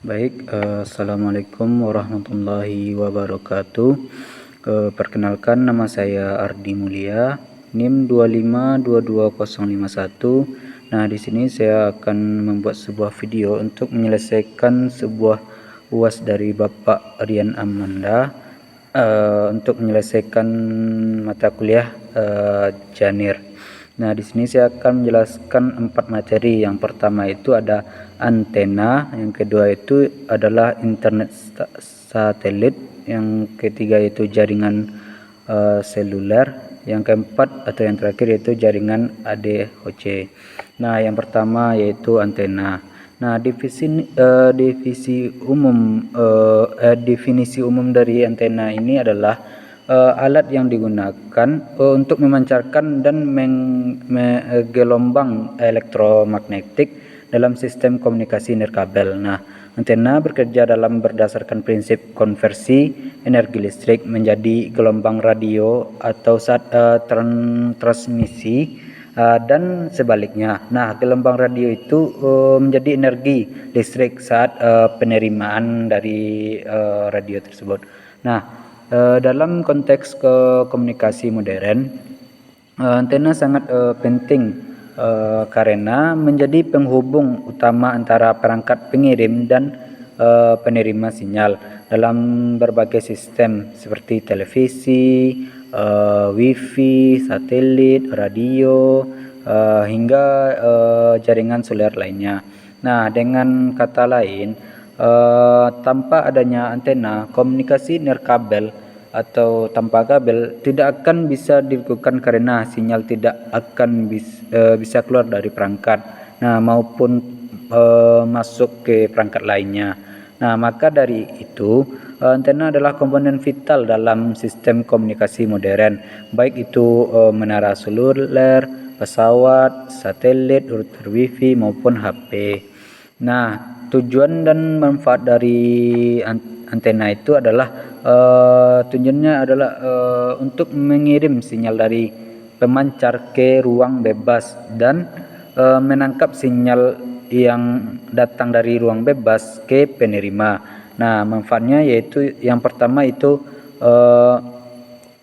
Assalamualaikum warahmatullahi wabarakatuh. Perkenalkan, nama saya Ardi Mulia, NIM 2522051. Nah, di sini saya akan membuat sebuah video untuk menyelesaikan sebuah UAS dari Bapak Rian Amanda untuk menyelesaikan mata kuliah Janir. Nah, di sini saya akan menjelaskan 4 materi. Yang pertama itu ada antena, yang kedua itu adalah internet satelit, yang ketiga itu jaringan seluler, yang keempat atau yang terakhir yaitu jaringan ADHC. Nah, yang pertama yaitu antena. Nah, definisi umum dari antena ini adalah alat yang digunakan untuk memancarkan dan gelombang elektromagnetik dalam sistem komunikasi nirkabel. Nah, antena bekerja berdasarkan prinsip konversi energi listrik menjadi gelombang radio atau saat transmisi dan sebaliknya. Nah, gelombang radio itu menjadi energi listrik saat penerimaan dari radio tersebut. Nah, dalam konteks komunikasi modern, antena sangat penting karena menjadi penghubung utama antara perangkat pengirim dan penerima sinyal dalam berbagai sistem seperti televisi, wifi, satelit, radio, hingga jaringan seluler lainnya. Nah, dengan kata lain, tanpa adanya antena, komunikasi nirkabel atau tanpa kabel tidak akan bisa dilakukan karena sinyal tidak akan bisa keluar dari perangkat, maupun masuk ke perangkat lainnya. Nah, maka dari itu antena adalah komponen vital dalam sistem komunikasi modern, baik itu menara seluler, pesawat, satelit, router wifi maupun HP. Nah, tujuan dan manfaat dari antena itu adalah tujuannya adalah untuk mengirim sinyal dari pemancar ke ruang bebas dan menangkap sinyal yang datang dari ruang bebas ke penerima. Nah, manfaatnya yaitu yang pertama itu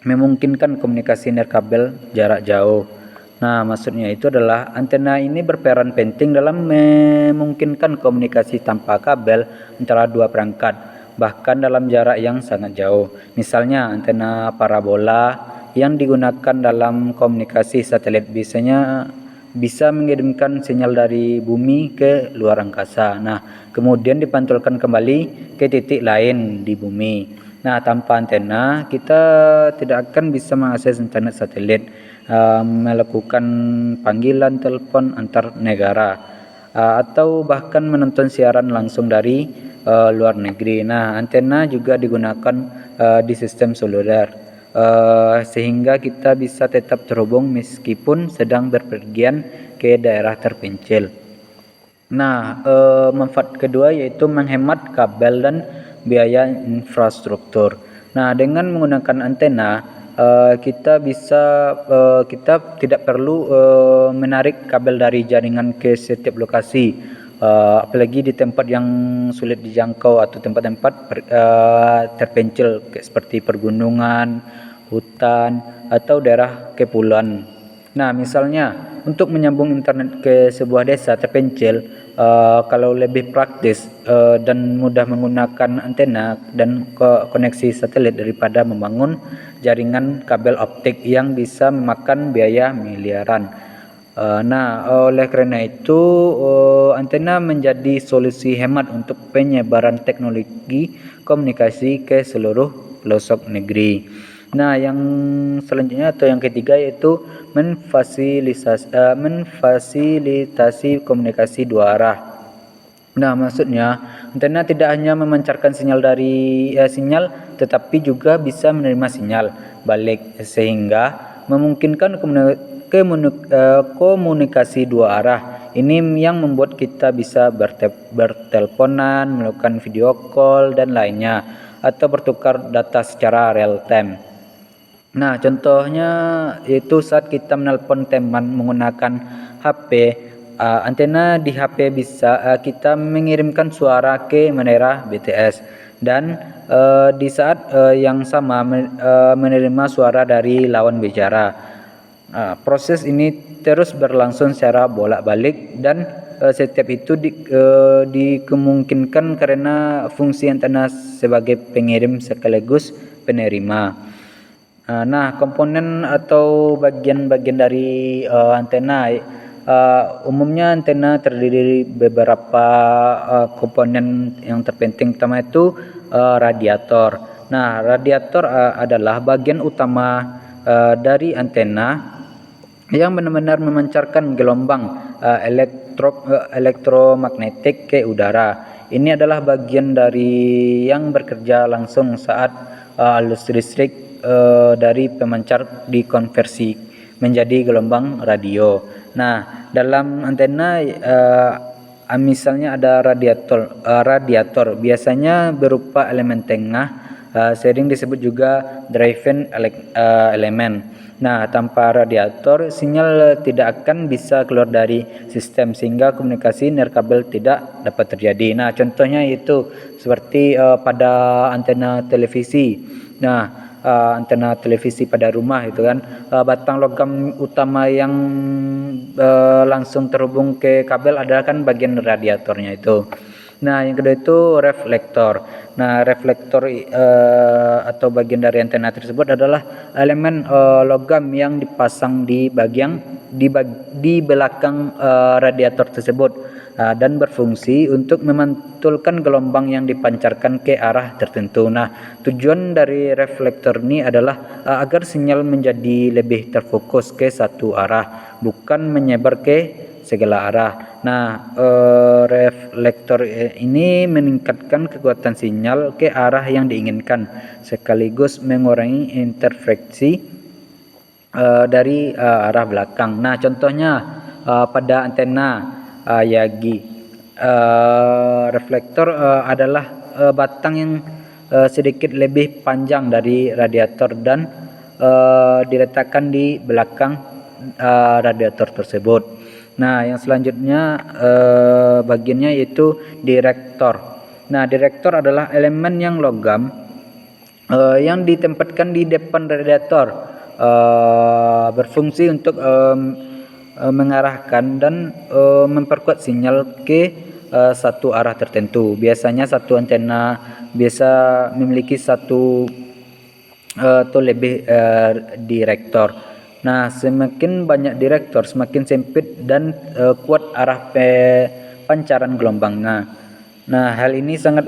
memungkinkan komunikasi nirkabel jarak jauh. Nah, maksudnya itu adalah antena ini berperan penting dalam memungkinkan komunikasi tanpa kabel antara dua perangkat, bahkan dalam jarak yang sangat jauh. Misalnya antena parabola yang digunakan dalam komunikasi satelit biasanya bisa mengirimkan sinyal dari bumi ke luar angkasa. Nah, kemudian dipantulkan kembali ke titik lain di bumi. Nah, tanpa antena kita tidak akan bisa mengakses internet satelit, melakukan panggilan telepon antar negara, atau bahkan menonton siaran langsung dari luar negeri. Nah, antena juga digunakan di sistem seluler, sehingga kita bisa tetap terhubung meskipun sedang berpergian ke daerah terpencil. Nah, manfaat kedua yaitu menghemat kabel dan biaya infrastruktur. Nah, dengan menggunakan antena, kita tidak perlu menarik kabel dari jaringan ke setiap lokasi, apalagi di tempat yang sulit dijangkau atau tempat-tempat terpencil seperti pergunungan, hutan, atau daerah kepulauan. Nah, misalnya untuk menyambung internet ke sebuah desa terpencil, kalau lebih praktis dan mudah menggunakan antena dan koneksi satelit daripada membangun jaringan kabel optik yang bisa memakan biaya miliaran. Nah, oleh karena itu antena menjadi solusi hemat untuk penyebaran teknologi komunikasi ke seluruh pelosok negeri. Nah, yang selanjutnya atau yang ketiga yaitu memfasilitasi komunikasi dua arah. Nah, maksudnya antena tidak hanya memancarkan sinyal tetapi juga bisa menerima sinyal balik, sehingga memungkinkan komunikasi dua arah. Ini yang membuat kita bisa berteleponan, melakukan video call dan lainnya, atau bertukar data secara real time. Nah, contohnya yaitu saat kita menelpon teman menggunakan HP, antena di HP bisa kita mengirimkan suara ke menara BTS dan di saat yang sama menerima suara dari lawan bicara. Proses ini terus berlangsung secara bolak-balik dan setiap itu dikemungkinkan karena fungsi antena sebagai pengirim sekaligus penerima. Nah, komponen atau bagian-bagian dari antena, umumnya antena terdiri dari beberapa komponen. Yang terpenting pertama itu radiator. Nah, radiator adalah bagian utama dari antena yang benar-benar memancarkan gelombang elektromagnetik ke udara. Ini adalah bagian dari yang bekerja langsung saat arus listrik dari pemancar dikonversi menjadi gelombang radio. Nah, dalam antena misalnya ada radiator biasanya berupa elemen tengah, sering disebut juga driven element. Nah, tanpa radiator sinyal tidak akan bisa keluar dari sistem sehingga komunikasi nirkabel tidak dapat terjadi. Nah, contohnya itu seperti pada antena televisi. Nah, antena televisi pada rumah itu kan, batang logam utama yang langsung terhubung ke kabel adalah kan bagian radiatornya itu. Nah, yang kedua itu reflektor. Nah, reflektor atau bagian dari antena tersebut adalah elemen logam yang dipasang di belakang radiator tersebut dan berfungsi untuk memantulkan gelombang yang dipancarkan ke arah tertentu. Nah, tujuan dari reflektor ini adalah agar sinyal menjadi lebih terfokus ke satu arah, bukan menyebar ke segala arah. Nah, reflektor ini meningkatkan kekuatan sinyal ke arah yang diinginkan sekaligus mengurangi interferensi dari arah belakang. Nah, contohnya pada antena Yagi, reflektor adalah batang yang sedikit lebih panjang dari radiator dan diletakkan di belakang radiator tersebut. Nah, yang selanjutnya bagiannya yaitu direktor. Nah, direktor adalah elemen yang logam yang ditempatkan di depan radiator, berfungsi untuk mengarahkan dan memperkuat sinyal ke satu arah tertentu. Biasanya satu antena biasa memiliki satu atau lebih direktor. Nah, semakin banyak direktor, semakin sempit dan kuat arah pancaran gelombangnya. Nah, hal ini sangat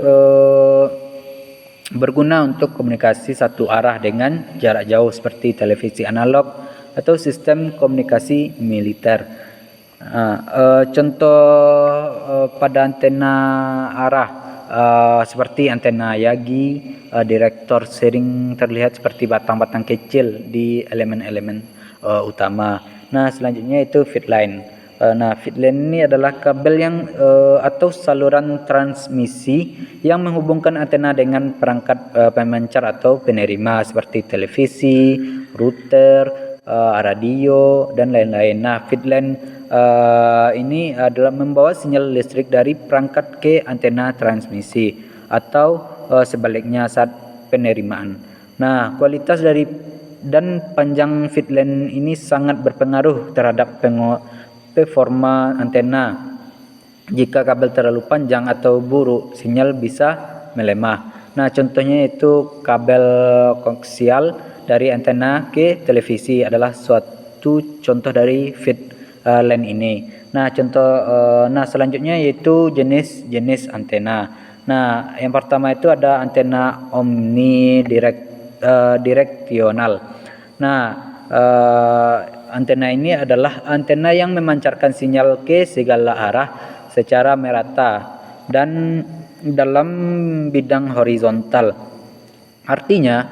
berguna untuk komunikasi satu arah dengan jarak jauh seperti televisi analog atau sistem komunikasi militer. Contoh pada antena arah seperti antena Yagi, direktor sering terlihat seperti batang-batang kecil di elemen-elemen utama. Nah, selanjutnya itu feed line. Nah, feed line ini adalah kabel yang atau saluran transmisi yang menghubungkan antena dengan perangkat pemancar atau penerima seperti televisi, router, radio dan lain-lain. Nah, feed line ini adalah membawa sinyal listrik dari perangkat ke antena transmisi atau sebaliknya saat penerimaan. Nah, kualitas dari dan panjang feed line ini sangat berpengaruh terhadap performa antena. Jika kabel terlalu panjang atau buruk, sinyal bisa melemah. Nah, contohnya itu kabel koaksial dari antena ke televisi adalah suatu contoh dari feed line ini. Nah, selanjutnya yaitu jenis-jenis antena. Nah, yang pertama itu ada antena omnidireksional. Nah, antena ini adalah antena yang memancarkan sinyal ke segala arah secara merata dan dalam bidang horizontal. Artinya,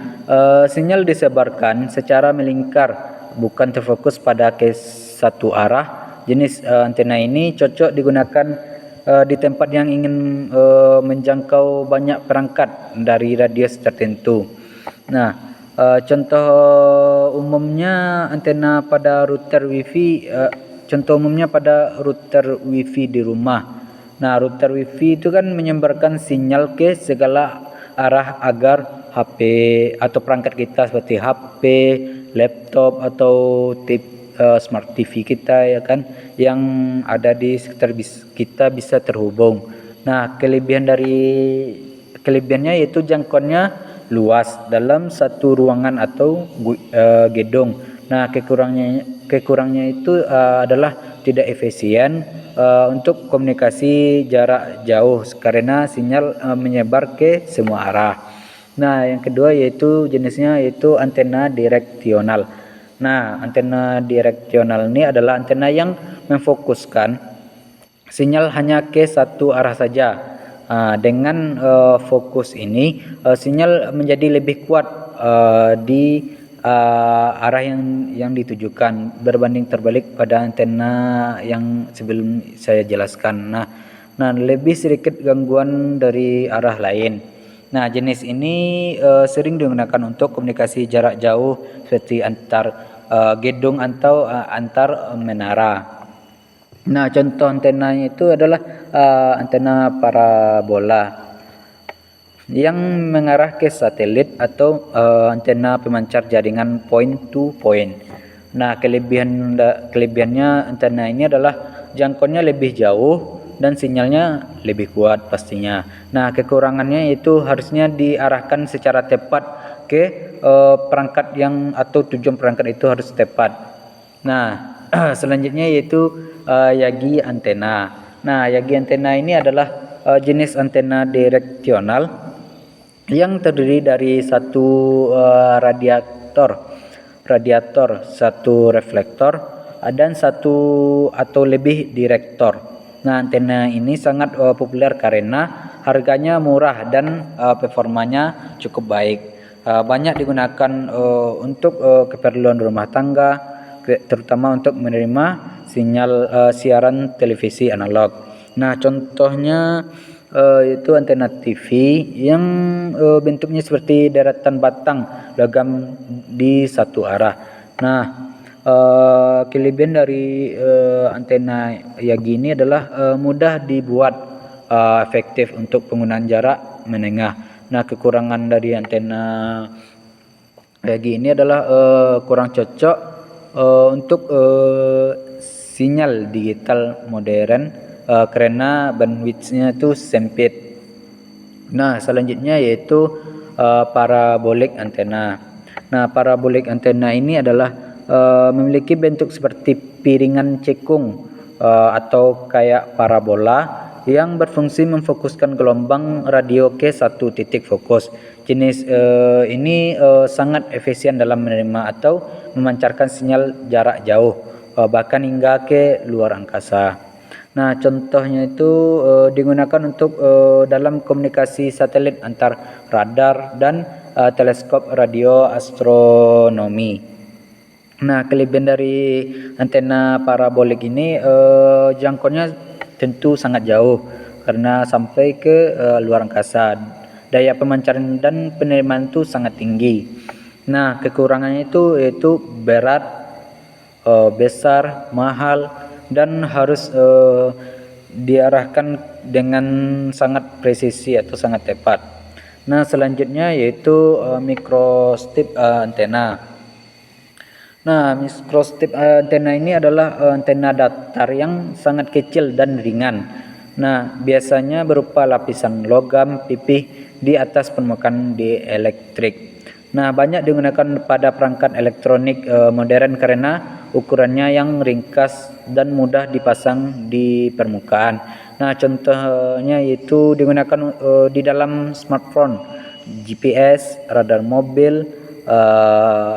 sinyal disebarkan secara melingkar, bukan terfokus pada ke satu arah. Jenis antena ini cocok digunakan di tempat yang ingin menjangkau banyak perangkat dari radius tertentu. Nah, contoh umumnya antena pada router Wi-Fi contoh umumnya pada router WiFi di rumah. Nah, router WiFi itu kan menyebarkan sinyal ke segala arah agar HP atau perangkat kita seperti HP, laptop atau smart TV kita ya kan yang ada di sekitar kita bisa terhubung. Nah, kelebihannya yaitu jangkauannya luas dalam satu ruangan atau gedung. Nah, kekurangnya itu adalah tidak efisien untuk komunikasi jarak jauh karena sinyal menyebar ke semua arah. Nah, yang kedua yaitu jenisnya yaitu antena direksional. Nah, antena direksional ini adalah antena yang memfokuskan sinyal hanya ke satu arah saja. Dengan fokus ini, sinyal menjadi lebih kuat di arah yang ditujukan berbanding terbalik pada antena yang sebelum saya jelaskan. Nah, lebih sedikit gangguan dari arah lain. Nah, jenis ini sering digunakan untuk komunikasi jarak jauh seperti antar gedung atau antar menara. Nah, contoh antenanya itu adalah antena parabola yang mengarah ke satelit atau antena pemancar jaringan point to point. Nah, kelebihannya antena ini adalah jangkauannya lebih jauh dan sinyalnya lebih kuat pastinya. Nah, kekurangannya itu harusnya diarahkan secara tepat ke perangkat atau tujuan perangkat itu harus tepat. Nah, selanjutnya yaitu Yagi antena. Nah, Yagi antena ini adalah jenis antena direksional yang terdiri dari satu radiator, satu reflektor, dan satu atau lebih direktor. Nah, antena ini sangat populer karena harganya murah dan performanya cukup baik. Banyak digunakan untuk keperluan rumah tangga, terutama untuk menerima sinyal siaran televisi analog. Nah, contohnya itu antena TV yang bentuknya seperti deretan batang logam di satu arah. Nah, kelebihan dari antena Yagi ini adalah mudah dibuat, efektif untuk penggunaan jarak menengah. Nah, kekurangan dari antena Yagi ini adalah kurang cocok untuk sinyal digital modern karena bandwidth-nya itu sempit. Nah, selanjutnya yaitu parabolic antena. Nah, parabolic antena ini adalah memiliki bentuk seperti piringan cekung atau kayak parabola yang berfungsi memfokuskan gelombang radio ke satu titik fokus. Jenis ini sangat efisien dalam menerima atau memancarkan sinyal jarak jauh, bahkan hingga ke luar angkasa. Nah, contohnya itu digunakan untuk dalam komunikasi satelit antar radar dan teleskop radio astronomi. Nah, kelebihan dari antena parabolik ini jangkauannya tentu sangat jauh karena sampai ke luar angkasa. Daya pemancaran dan penerimaan itu sangat tinggi. Nah, kekurangannya itu yaitu berat, besar, mahal, dan harus diarahkan dengan sangat presisi atau sangat tepat. Nah, selanjutnya yaitu microstrip antena. Nah, microstrip antena ini adalah antena datar yang sangat kecil dan ringan. Nah, biasanya berupa lapisan logam pipih di atas permukaan dieelektrik. Nah, banyak digunakan pada perangkat elektronik modern karena ukurannya yang ringkas dan mudah dipasang di permukaan. Nah, contohnya yaitu digunakan di dalam smartphone, GPS, radar mobil,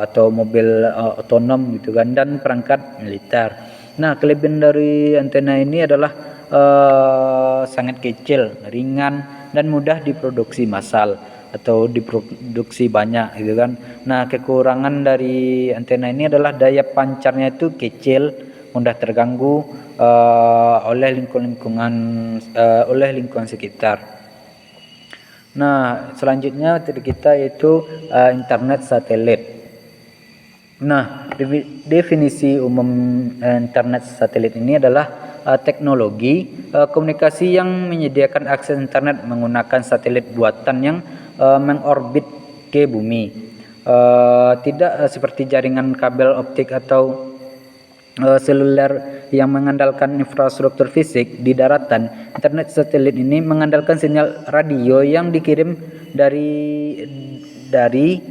atau mobil otonom gitu kan, dan perangkat militer. Nah, kelebihan dari antena ini adalah sangat kecil, ringan, dan mudah diproduksi massal atau diproduksi banyak gitu kan. Nah, kekurangan dari antena ini adalah daya pancarnya itu kecil, mudah terganggu oleh lingkungan sekitar. Nah, selanjutnya kita yaitu internet satelit. Nah, definisi umum internet satelit ini adalah teknologi komunikasi yang menyediakan akses internet menggunakan satelit buatan yang mengorbit ke bumi. Tidak seperti jaringan kabel optik atau seluler yang mengandalkan infrastruktur fisik di daratan. Internet satelit ini mengandalkan sinyal radio yang dikirim dari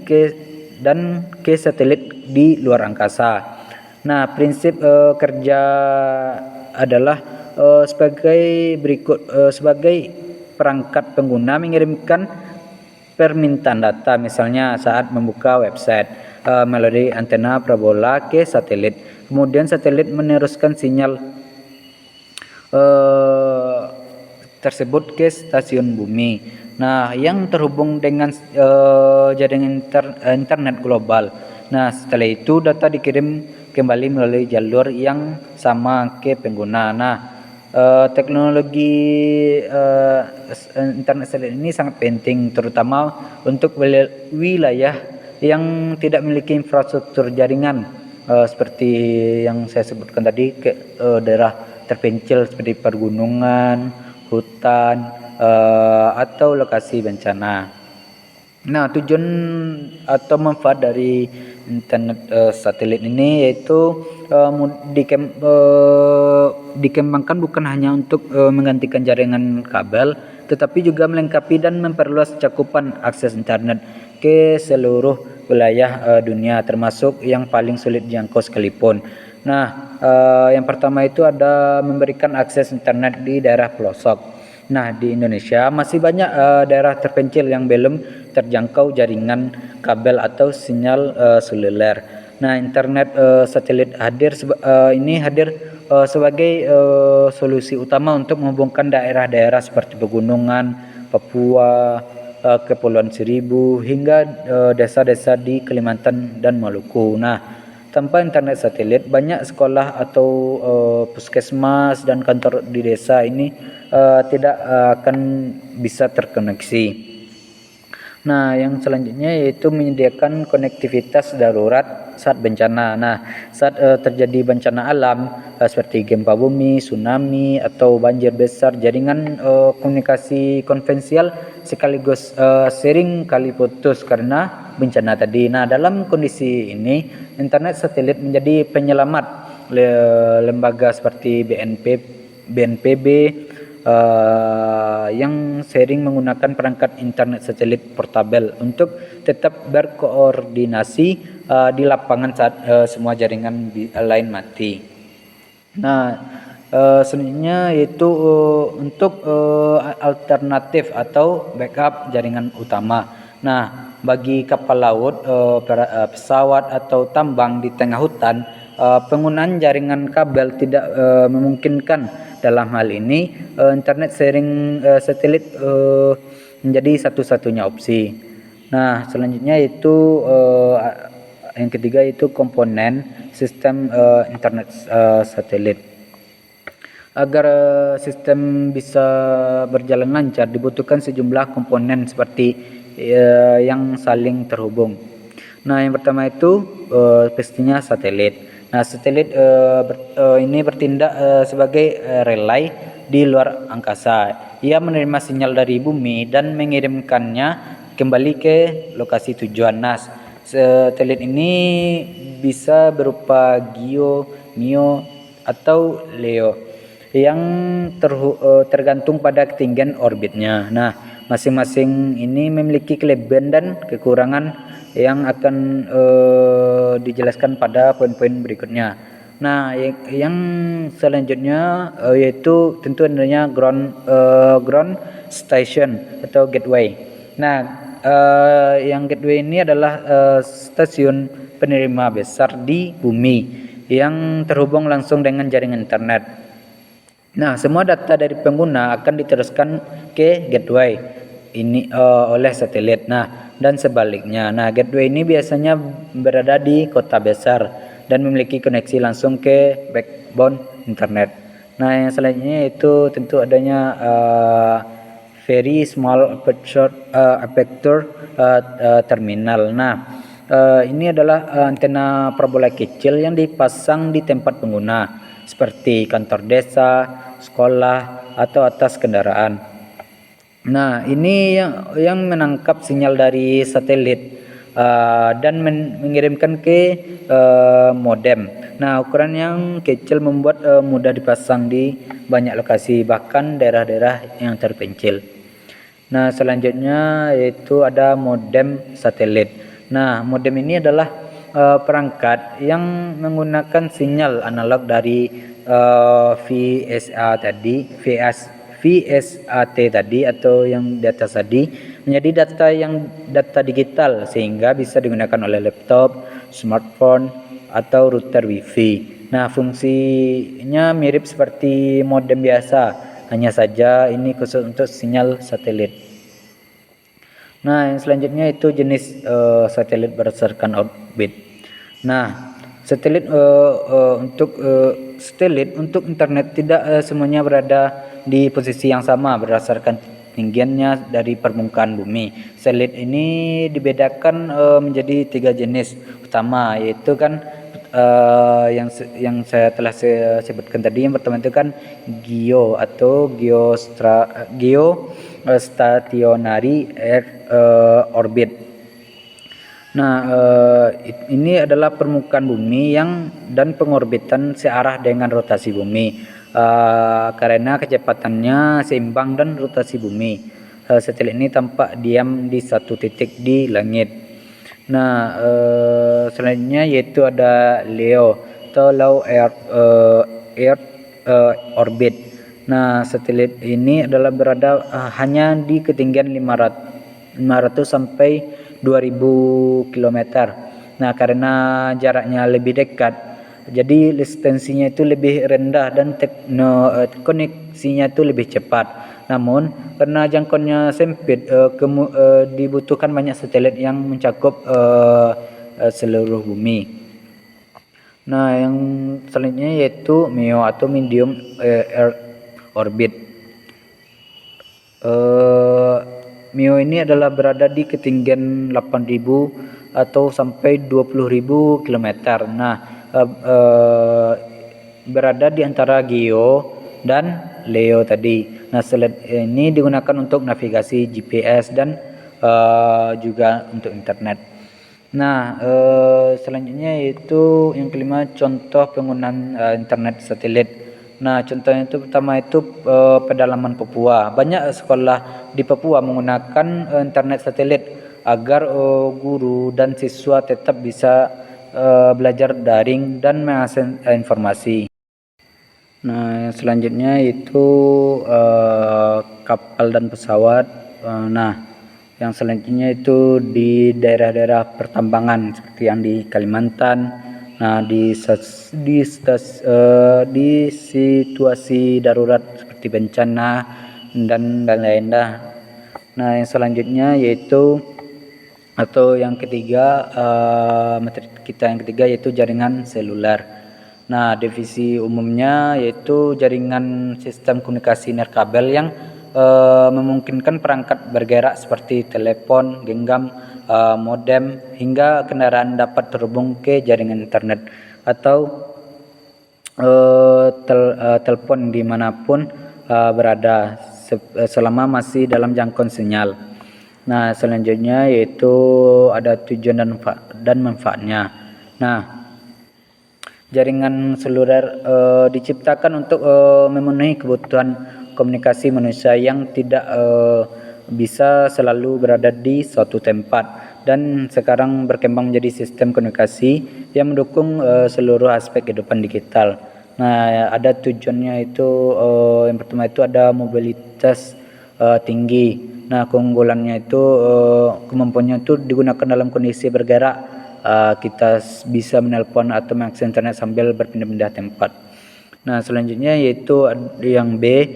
ke satelit di luar angkasa. Nah, prinsip kerja adalah sebagai berikut. Sebagai perangkat pengguna mengirimkan permintaan data, misalnya saat membuka website melalui antena parabola ke satelit. Kemudian satelit meneruskan sinyal tersebut ke stasiun bumi. Nah, yang terhubung dengan jaringan internet global. Nah, setelah itu data dikirim kembali melalui jalur yang sama ke pengguna. Nah, teknologi internet satelit ini sangat penting, terutama untuk wilayah yang tidak memiliki infrastruktur jaringan, seperti yang saya sebutkan tadi, ke daerah terpencil seperti pergunungan, hutan, atau lokasi bencana. Nah, tujuan atau manfaat dari internet satelit ini yaitu dikembangkan bukan hanya untuk menggantikan jaringan kabel, tetapi juga melengkapi dan memperluas cakupan akses internet ke seluruh wilayah dunia, termasuk yang paling sulit dijangkau sekalipun. Nah, yang pertama itu ada memberikan akses internet di daerah pelosok. Nah, di Indonesia masih banyak daerah terpencil yang belum terjangkau jaringan kabel atau sinyal seluler. Nah, internet satelit hadir sebagai solusi utama untuk menghubungkan daerah-daerah seperti pegunungan, Papua, Kepulauan Seribu hingga desa-desa di Kalimantan dan Maluku. Nah, tanpa internet satelit, banyak sekolah atau puskesmas dan kantor di desa ini tidak akan bisa terkoneksi. Nah, yang selanjutnya yaitu menyediakan konektivitas darurat saat bencana. Nah, saat terjadi bencana alam seperti gempa bumi, tsunami, atau banjir besar, jaringan komunikasi konvensional sekaligus sering kali putus karena bencana tadi. Nah, dalam kondisi ini, internet satelit menjadi penyelamat. Lembaga seperti BNPB yang sering menggunakan perangkat internet satelit portabel untuk tetap berkoordinasi di lapangan saat semua jaringan lain mati. Nah, selanjutnya yaitu untuk alternatif atau backup jaringan utama. Nah, bagi kapal laut, pesawat atau tambang di tengah hutan, penggunaan jaringan kabel tidak memungkinkan. Dalam hal ini, internet sharing satelit menjadi satu-satunya opsi. Nah, selanjutnya itu yang ketiga itu komponen sistem internet satelit. Agar sistem bisa berjalan lancar, dibutuhkan sejumlah komponen seperti yang saling terhubung. Nah, yang pertama itu pastinya satelit. Nah, satelit ini bertindak sebagai relay di luar angkasa. Ia menerima sinyal dari bumi dan mengirimkannya kembali ke lokasi tujuan. Nah, satelit ini bisa berupa GEO, MEO, atau LEO yang tergantung pada ketinggian orbitnya. Nah, masing-masing ini memiliki kelebihan dan kekurangan yang akan dijelaskan pada poin-poin berikutnya. Nah, yang selanjutnya yaitu tentu adanya ground station atau gateway. Nah, yang gateway ini adalah stasiun penerima besar di bumi yang terhubung langsung dengan jaringan internet. Nah, semua data dari pengguna akan diteruskan ke gateway ini oleh satelit. Nah, dan sebaliknya. Nah, gateway ini biasanya berada di kota besar dan memiliki koneksi langsung ke backbone internet. Nah, yang selanjutnya itu tentu adanya very small aperture terminal. Nah, Ini adalah antena parabola kecil yang dipasang di tempat pengguna seperti kantor desa, sekolah, atau atas kendaraan. Nah, ini yang menangkap sinyal dari satelit dan mengirimkan ke modem. Nah, ukuran yang kecil membuat mudah dipasang di banyak lokasi, bahkan daerah-daerah yang terpencil. Nah, selanjutnya yaitu ada modem satelit. Nah, modem ini adalah perangkat yang menggunakan sinyal analog dari VSA tadi, VSAT tadi atau yang di atas tadi menjadi data digital sehingga bisa digunakan oleh laptop, smartphone, atau router WiFi. Nah, fungsinya mirip seperti modem biasa, hanya saja ini khusus untuk sinyal satelit. Nah, yang selanjutnya itu jenis satelit berdasarkan orbit. Nah, satelit untuk internet tidak semuanya berada di posisi yang sama berdasarkan tinggiannya dari permukaan bumi. Satelit ini dibedakan menjadi 3 jenis utama, yaitu kan yang saya telah sebutkan tadi. Yang pertama itu kan GEO atau geostationary orbit. Nah, ini adalah permukaan bumi dan pengorbitan searah dengan rotasi bumi karena kecepatannya seimbang dan rotasi bumi. Satelit ini tampak diam di satu titik di langit. Nah, selanjutnya yaitu ada LEO atau Low Earth Orbit. Nah, satelit ini adalah berada hanya di ketinggian 500 sampai 2000 km. Nah, karena jaraknya lebih dekat, jadi latensinya itu lebih rendah dan koneksinya itu lebih cepat. Namun, karena jangkauannya sempit, dibutuhkan banyak satelit yang mencakup seluruh bumi. Nah, yang selanjutnya yaitu MEO atau Medium Earth Orbit. MEO ini adalah berada di ketinggian 8.000 atau sampai 20.000 km. Nah, berada di antara GEO dan LEO tadi. Nah, satelit ini digunakan untuk navigasi GPS dan juga untuk internet. Nah, selanjutnya yaitu yang kelima, contoh penggunaan internet satelit. Nah, contohnya itu pertama itu pedalaman Papua. Banyak sekolah di Papua menggunakan internet satelit agar guru dan siswa tetap bisa belajar daring dan mengakses informasi. Nah, yang selanjutnya itu kapal dan pesawat. Nah, yang selanjutnya itu di daerah-daerah pertambangan seperti yang di Kalimantan. Nah, di situasi darurat seperti bencana dan lain-lain. Nah, yang selanjutnya yaitu atau yang ketiga, materi kita yang ketiga yaitu jaringan seluler. Nah, definisi umumnya yaitu jaringan sistem komunikasi nirkabel yang memungkinkan perangkat bergerak seperti telepon, genggam, modem, hingga kendaraan dapat terhubung ke jaringan internet atau telepon dimanapun berada selama masih dalam jangkauan sinyal. Nah, selanjutnya yaitu ada tujuan dan manfaatnya. Nah, jaringan seluler diciptakan untuk memenuhi kebutuhan komunikasi manusia yang tidak bisa selalu berada di suatu tempat, dan sekarang berkembang menjadi sistem komunikasi yang mendukung seluruh aspek kehidupan digital. Nah, ada tujuannya itu yang pertama itu ada mobilitas tinggi. Nah, keunggulannya itu kemampuannya itu digunakan dalam kondisi bergerak. Kita bisa menelpon atau mengakses internet sambil berpindah-pindah tempat. Nah, selanjutnya yaitu yang B,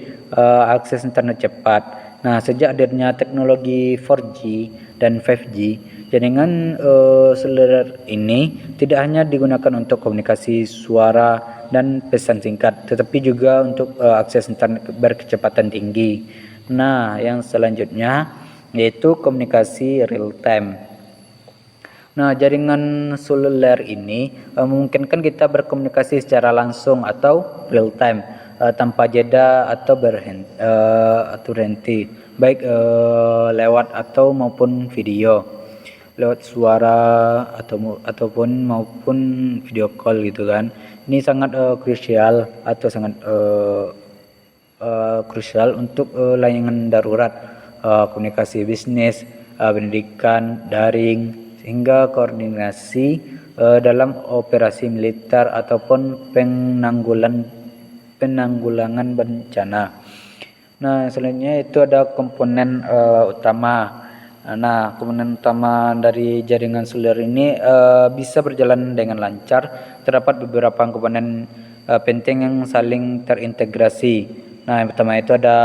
akses internet cepat. Nah, sejak hadirnya teknologi 4G dan 5G, jaringan seluler ini tidak hanya digunakan untuk komunikasi suara dan pesan singkat, tetapi juga untuk akses internet berkecepatan tinggi. Nah, yang selanjutnya yaitu komunikasi real time. Nah, jaringan seluler ini memungkinkan kita berkomunikasi secara langsung atau real time tanpa jeda atau berhenti, baik lewat atau maupun video, lewat suara ataupun maupun video call gitu kan. Ini sangat krusial atau sangat krusial untuk layanan darurat, komunikasi bisnis, pendidikan daring, sehingga koordinasi dalam operasi militer ataupun penanggulangan bencana. Nah, selanjutnya itu ada komponen utama. Nah, komponen utama dari jaringan seluler ini bisa berjalan dengan lancar. Terdapat beberapa komponen penting yang saling terintegrasi. Nah, yang pertama itu ada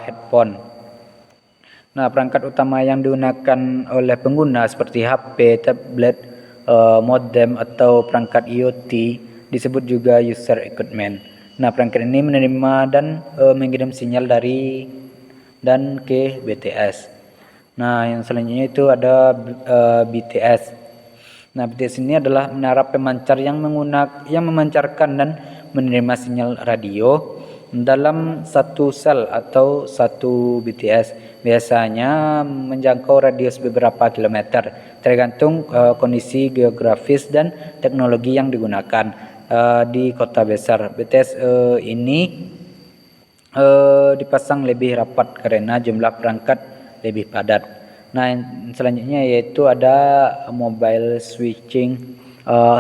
headphone. Nah, perangkat utama yang digunakan oleh pengguna seperti HP, tablet, modem atau perangkat IoT disebut juga user equipment. Nah, perangkat ini menerima dan mengirim sinyal dari dan ke BTS. Nah, yang selanjutnya itu ada BTS. Nah, BTS ini adalah menara pemancar yang memancarkan dan menerima sinyal radio dalam satu sel atau satu BTS, biasanya menjangkau radius beberapa kilometer tergantung kondisi geografis dan teknologi yang digunakan. Di kota besar BTS ini dipasang lebih rapat karena jumlah perangkat lebih padat. Nah, yang selanjutnya yaitu ada Mobile Switching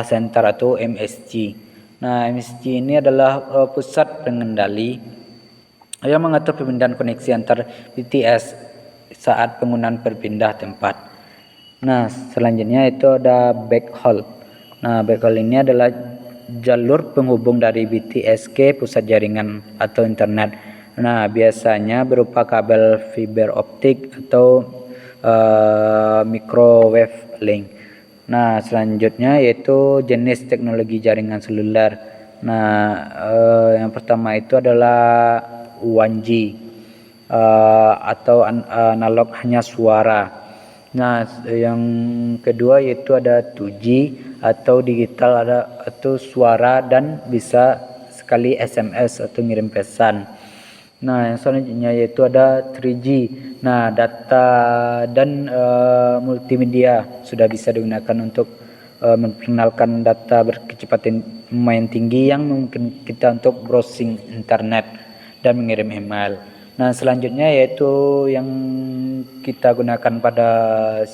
Center atau MSC. Nah, MSC ini adalah pusat pengendali yang mengatur perpindahan koneksi antar BTS saat penggunaan berpindah tempat. Nah, selanjutnya itu ada backhaul. Nah, backhaul ini adalah jalur penghubung dari BTS ke pusat jaringan atau internet. Nah, biasanya berupa kabel fiber optik atau microwave link. Nah, selanjutnya yaitu jenis teknologi jaringan seluler. Nah, yang pertama itu adalah 1G atau analog hanya suara. Nah, yang kedua yaitu ada 2G atau digital atau suara dan bisa sekali SMS atau ngirim pesan. Nah, yang selanjutnya yaitu ada 3G. Nah, data dan multimedia sudah bisa digunakan untuk memperkenalkan data berkecepatan lumayan tinggi yang mungkin kita untuk browsing internet dan mengirim email. Nah, selanjutnya yaitu yang kita gunakan pada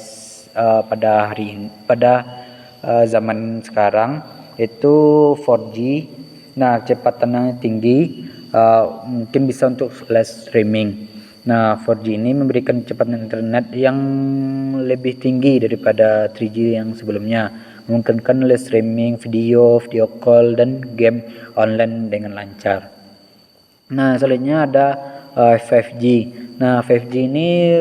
zaman sekarang yaitu 4G. Nah, kecepatannya tinggi, mungkin bisa untuk live streaming. Nah, 4G ini memberikan kecepatan internet yang lebih tinggi daripada 3G yang sebelumnya, memungkinkan live streaming video call dan game online dengan lancar. Nah, selanjutnya ada 5G. Nah, 5G ini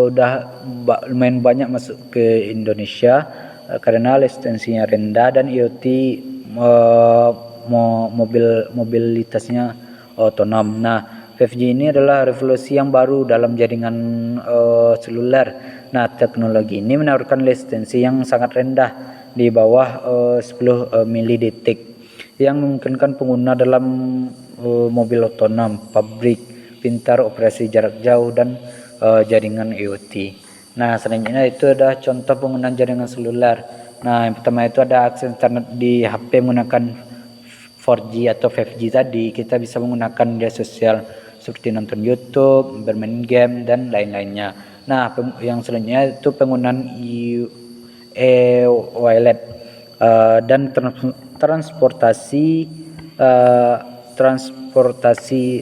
udah lumayan banyak masuk ke Indonesia karena latensinya rendah dan IoT mobilitasnya otonom. Nah, 5G ini adalah revolusi yang baru dalam jaringan seluler. Nah, teknologi ini menawarkan latensi yang sangat rendah di bawah 10 milidetik yang memungkinkan pengguna dalam mobil otonom, pabrik pintar, operasi jarak jauh dan jaringan IoT. Nah, selanjutnya itu ada contoh penggunaan jaringan seluler. Nah, yang pertama itu ada akses internet di HP menggunakan 4G atau 5G tadi. Kita bisa menggunakan media sosial seperti nonton YouTube, bermain game dan lain-lainnya. Nah, yang selanjutnya itu penggunaan e-wallet dan transportasi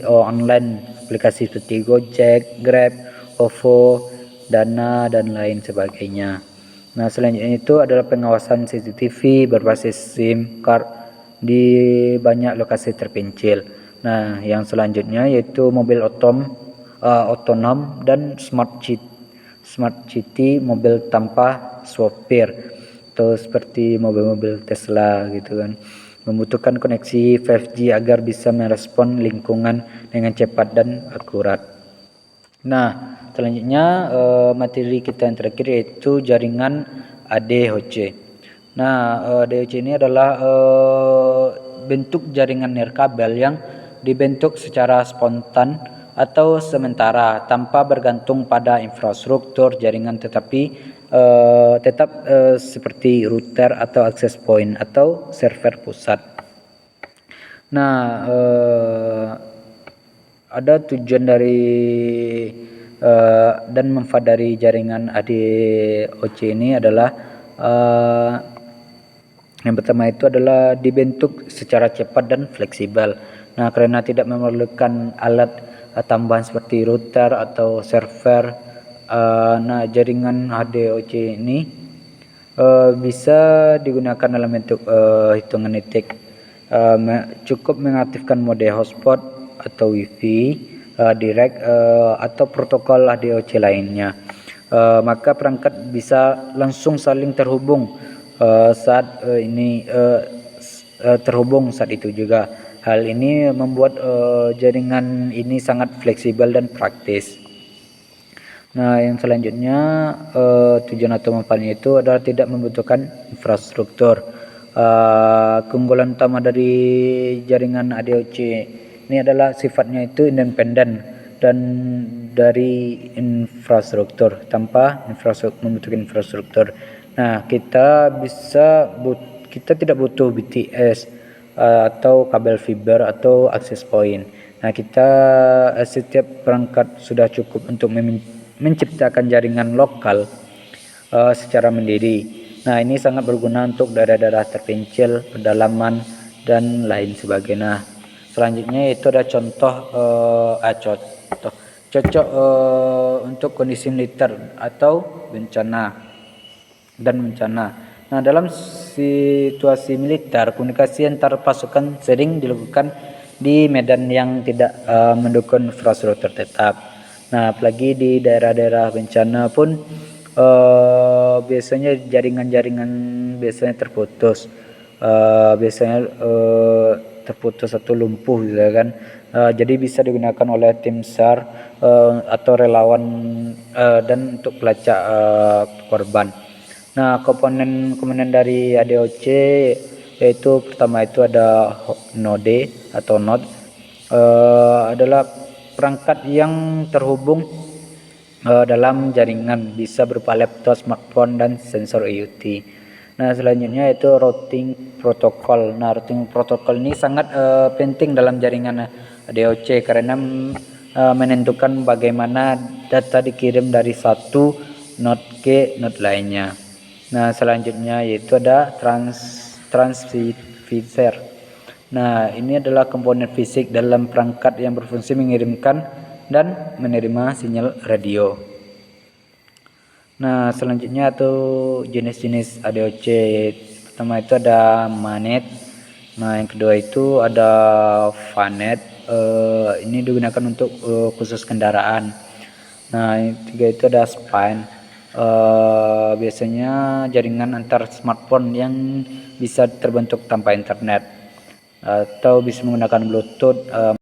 online, aplikasi seperti Gojek, Grab, OVO, Dana dan lain sebagainya. Nah, selanjutnya itu adalah pengawasan CCTV berbasis SIM card di banyak lokasi terpencil. Nah, yang selanjutnya yaitu mobil otonom dan smart city, mobil tanpa sopir atau seperti mobil-mobil Tesla gitu kan, membutuhkan koneksi 5G agar bisa merespon lingkungan dengan cepat dan akurat. Nah, selanjutnya materi kita yang terakhir yaitu jaringan ADHC. Nah, ADHC ini adalah bentuk jaringan nirkabel yang dibentuk secara spontan atau sementara tanpa bergantung pada infrastruktur jaringan, tetapi tetap seperti router atau access point atau server pusat. Nah, ada tujuan dari dan manfaat dari jaringan ADOC ini adalah yang pertama itu adalah dibentuk secara cepat dan fleksibel. Nah, karena tidak memerlukan alat tambahan seperti router atau server. Nah, jaringan ADOC ini bisa digunakan dalam bentuk hitungan detik. Cukup mengaktifkan mode hotspot atau wifi direct atau protokol ADOC lainnya. Maka perangkat bisa langsung saling terhubung saat terhubung saat itu juga. Hal ini membuat jaringan ini sangat fleksibel dan praktis. Nah, yang selanjutnya tujuan atau manfaatnya itu adalah tidak membutuhkan infrastruktur. Keunggulan utama dari jaringan ADOC ini adalah sifatnya itu independen dan dari infrastruktur, tanpa membutuhkan infrastruktur. Nah, kita tidak butuh BTS atau kabel fiber atau access point. Nah, setiap perangkat sudah cukup untuk menciptakan jaringan lokal secara mandiri. Nah, ini sangat berguna untuk daerah-daerah terpencil, pedalaman, dan lain sebagainya. Selanjutnya itu ada contoh cocok untuk kondisi militer atau bencana. Nah, dalam situasi militer, komunikasi antar pasukan sering dilakukan di medan yang tidak mendukung infrastruktur tetap. Nah, apalagi di daerah-daerah bencana pun biasanya jaringan-jaringan biasanya terputus. Terputus atau lumpuh gitu kan. Jadi bisa digunakan oleh tim SAR atau relawan dan untuk pelacak korban. Nah, komponen dari ADOC yaitu pertama itu ada node atau node, adalah perangkat yang terhubung dalam jaringan, bisa berupa laptop, smartphone, dan sensor IoT. Nah, selanjutnya itu routing protokol. Nah, routing protokol ini sangat penting dalam jaringan ADOC karena menentukan bagaimana data dikirim dari satu node ke node lainnya. Nah, selanjutnya yaitu ada transceiver. Nah, ini adalah komponen fisik dalam perangkat yang berfungsi mengirimkan dan menerima sinyal radio. Nah, selanjutnya atau jenis-jenis ADOC. Pertama itu ada MANET. Nah, yang kedua itu ada VANET. Ini digunakan untuk khusus kendaraan. Nah, yang ketiga itu ada SPAN. Biasanya jaringan antar smartphone yang bisa terbentuk tanpa internet atau bisa menggunakan Bluetooth.